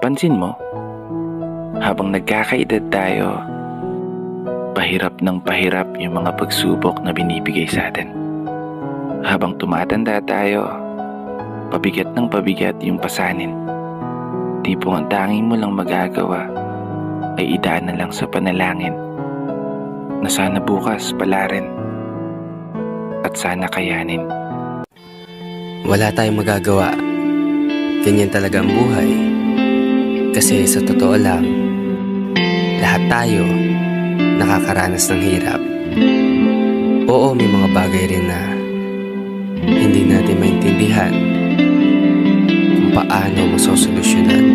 Napapansin mo, habang nagkakaedad tayo, pahirap ng pahirap yung mga pagsubok na binibigay sa atin. Habang tumatanda tayo, pabigat ng pabigat yung pasanin. Tipong ang tanging mo lang magagawa ay idaan na lang sa panalangin na sana bukas pala rin at sana kayanin. Wala tayong magagawa. Ganyan talaga ang buhay. Kasi sa totoo lang, lahat tayo nakakaranas ng hirap. Oo, may mga bagay rin na hindi natin maintindihan kung paano masosolusyonan.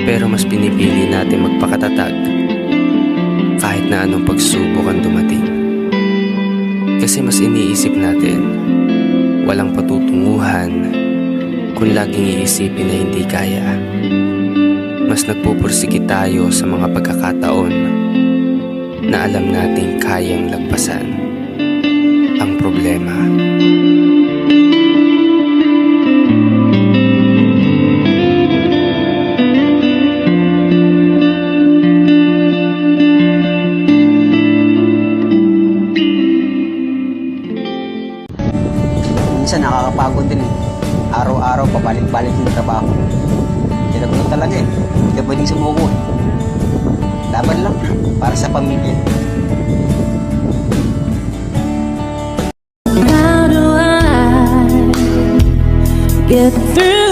Pero mas pinipili natin magpakatatag kahit na anong pagsubok ang dumating. Kasi mas iniisip natin walang patutunguhan kung laging iisipin na hindi kaya. Mas nagpupursige tayo sa mga pagkakataon na alam nating kayang lagpasan ang problema. Minsan nakakapagod din eh. Araw-araw pabalik-balik yung trabaho. Hirap mo talaga eh. Hindi ka pwedeng sumuko eh. Laban lang para sa pamilya. How do I get through